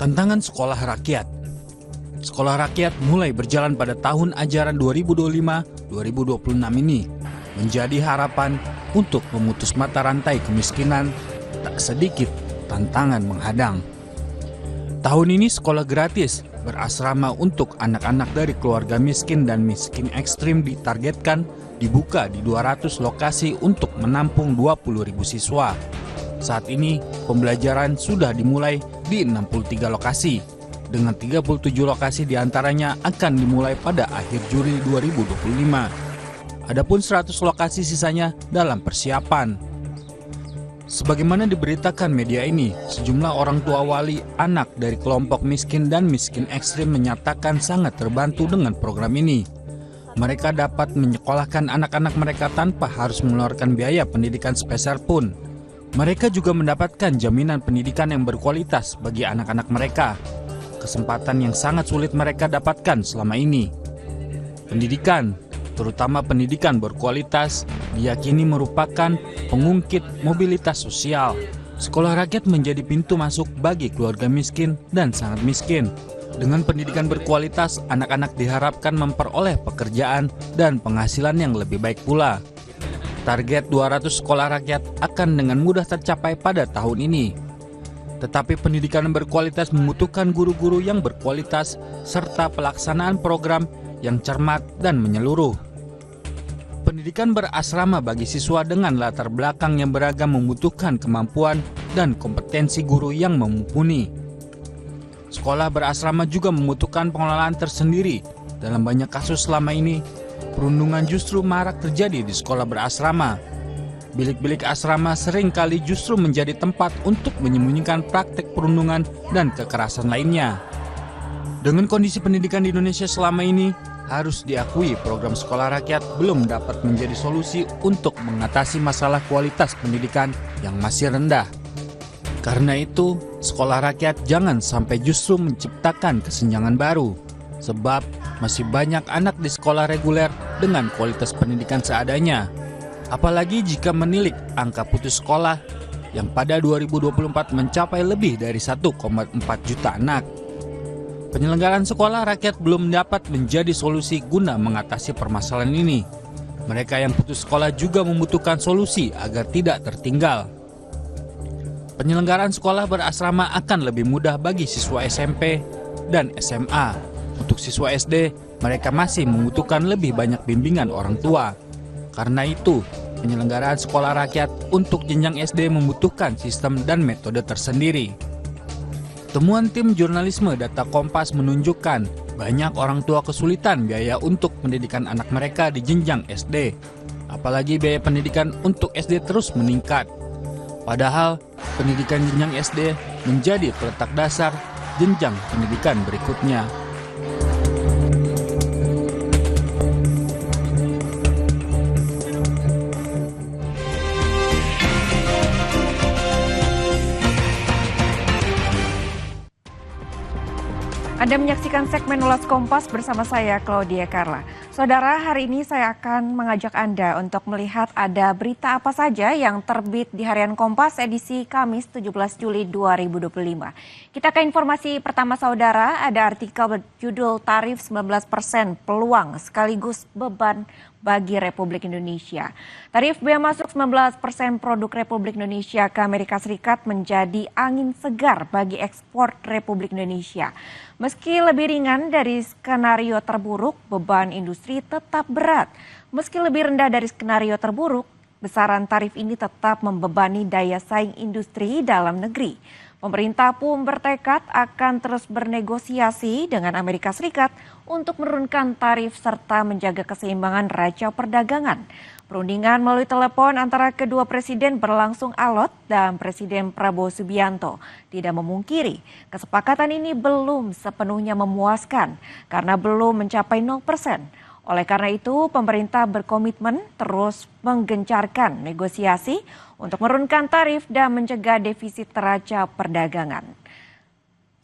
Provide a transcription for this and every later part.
Tantangan Sekolah Rakyat. Sekolah Rakyat mulai berjalan pada tahun ajaran 2025-2026 ini menjadi harapan untuk memutus mata rantai kemiskinan. Tak sedikit tantangan menghadang. Tahun ini sekolah gratis berasrama untuk anak-anak dari keluarga miskin dan miskin ekstrim ditargetkan dibuka di 200 lokasi untuk menampung 20.000 siswa. Saat ini pembelajaran sudah dimulai di 63 lokasi, dengan 37 lokasi diantaranya akan dimulai pada akhir Juli 2025. Adapun 100 lokasi sisanya dalam persiapan. Sebagaimana diberitakan media ini, sejumlah orang tua wali anak dari kelompok miskin dan miskin ekstrim menyatakan sangat terbantu dengan program ini. Mereka dapat menyekolahkan anak-anak mereka tanpa harus mengeluarkan biaya pendidikan sepeser pun. Mereka juga mendapatkan jaminan pendidikan yang berkualitas bagi anak-anak mereka, kesempatan yang sangat sulit mereka dapatkan selama ini. Pendidikan, terutama pendidikan berkualitas, diyakini merupakan pengungkit mobilitas sosial. Sekolah rakyat menjadi pintu masuk bagi keluarga miskin dan sangat miskin. Dengan pendidikan berkualitas, anak-anak diharapkan memperoleh pekerjaan dan penghasilan yang lebih baik pula. Target 200 sekolah rakyat akan dengan mudah tercapai pada tahun ini. Tetapi pendidikan yang berkualitas membutuhkan guru-guru yang berkualitas serta pelaksanaan program yang cermat dan menyeluruh. Pendidikan berasrama bagi siswa dengan latar belakang yang beragam membutuhkan kemampuan dan kompetensi guru yang mumpuni. Sekolah berasrama juga membutuhkan pengelolaan tersendiri. Dalam banyak kasus selama ini, perundungan justru marak terjadi di sekolah berasrama. Bilik-bilik asrama seringkali justru menjadi tempat untuk menyembunyikan praktek perundungan dan kekerasan lainnya. Dengan kondisi pendidikan di Indonesia selama ini, harus diakui program sekolah rakyat belum dapat menjadi solusi untuk mengatasi masalah kualitas pendidikan yang masih rendah. Karena itu, sekolah rakyat jangan sampai justru menciptakan kesenjangan baru, sebab masih banyak anak di sekolah reguler dengan kualitas pendidikan seadanya. Apalagi jika menilik angka putus sekolah yang pada 2024 mencapai lebih dari 1,4 juta anak. Penyelenggaraan sekolah rakyat belum dapat menjadi solusi guna mengatasi permasalahan ini. Mereka yang putus sekolah juga membutuhkan solusi agar tidak tertinggal. Penyelenggaraan sekolah berasrama akan lebih mudah bagi siswa SMP dan SMA. Untuk siswa SD, mereka masih membutuhkan lebih banyak bimbingan orang tua. Karena itu, penyelenggaraan sekolah rakyat untuk jenjang SD membutuhkan sistem dan metode tersendiri. Temuan tim jurnalisme Data Kompas menunjukkan banyak orang tua kesulitan biaya untuk pendidikan anak mereka di jenjang SD. Apalagi biaya pendidikan untuk SD terus meningkat. Padahal, pendidikan jenjang SD menjadi peletak dasar jenjang pendidikan berikutnya. Anda menyaksikan segmen Ulas Kompas bersama saya, Claudia Carla. Saudara, hari ini saya akan mengajak Anda untuk melihat ada berita apa saja yang terbit di Harian Kompas edisi Kamis 17 Juli 2025. Kita ke informasi pertama, saudara. Ada artikel berjudul Tarif 19% Peluang Sekaligus Beban bagi Republik Indonesia. Tarif bea masuk 19% produk Republik Indonesia ke Amerika Serikat menjadi angin segar bagi ekspor Republik Indonesia. Meski lebih ringan dari skenario terburuk, beban industri tetap berat. Meski lebih rendah dari skenario terburuk, besaran tarif ini tetap membebani daya saing industri dalam negeri. Pemerintah pun bertekad akan terus bernegosiasi dengan Amerika Serikat untuk menurunkan tarif serta menjaga keseimbangan raca perdagangan. Perundingan melalui telepon antara kedua presiden berlangsung alot dan Presiden Prabowo Subianto tidak memungkiri kesepakatan ini belum sepenuhnya memuaskan karena belum mencapai 0%. Oleh karena itu, pemerintah berkomitmen terus menggencarkan negosiasi untuk menurunkan tarif dan mencegah defisit neraca perdagangan.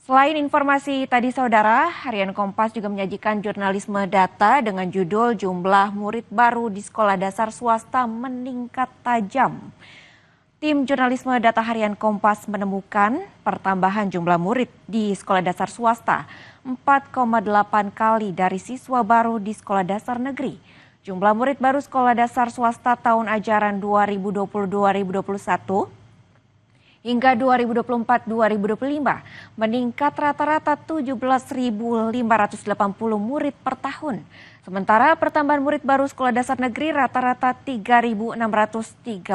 Selain informasi tadi, saudara, Harian Kompas juga menyajikan jurnalisme data dengan judul jumlah murid baru di sekolah dasar swasta meningkat tajam. Tim jurnalisme Data Harian Kompas menemukan pertambahan jumlah murid di sekolah dasar swasta 4,8 kali dari siswa baru di sekolah dasar negeri. Jumlah murid baru sekolah dasar swasta tahun ajaran 2020-2021 hingga 2024-2025 meningkat rata-rata 17.580 murid per tahun. Sementara pertambahan murid baru sekolah dasar negeri rata-rata 3.634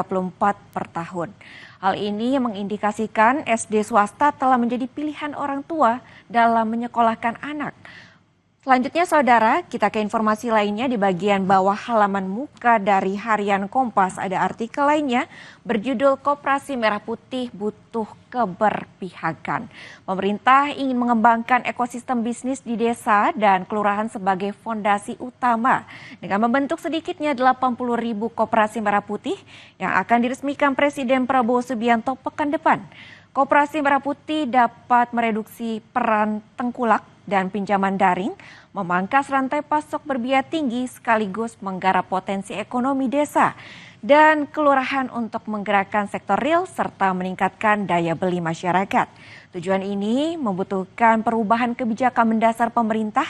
per tahun. Hal ini mengindikasikan SD swasta telah menjadi pilihan orang tua dalam menyekolahkan anak. Selanjutnya saudara, kita ke informasi lainnya di bagian bawah halaman muka dari Harian Kompas ada artikel lainnya berjudul Koperasi Merah Putih Butuh Keberpihakan. Pemerintah ingin mengembangkan ekosistem bisnis di desa dan kelurahan sebagai fondasi utama dengan membentuk sedikitnya 80.000 koperasi merah putih yang akan diresmikan Presiden Prabowo Subianto pekan depan. Koperasi Merah Putih dapat mereduksi peran tengkulak dan pinjaman daring, memangkas rantai pasok berbiaya tinggi sekaligus menggarap potensi ekonomi desa dan kelurahan untuk menggerakkan sektor real serta meningkatkan daya beli masyarakat. Tujuan ini membutuhkan perubahan kebijakan mendasar pemerintah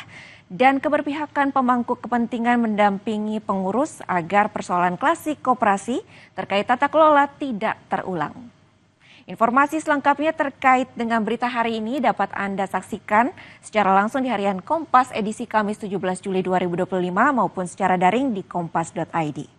dan keberpihakan pemangku kepentingan mendampingi pengurus agar persoalan klasik koperasi terkait tata kelola tidak terulang. Informasi selengkapnya terkait dengan berita hari ini dapat Anda saksikan secara langsung di Harian Kompas edisi Kamis 17 Juli 2025 maupun secara daring di kompas.id.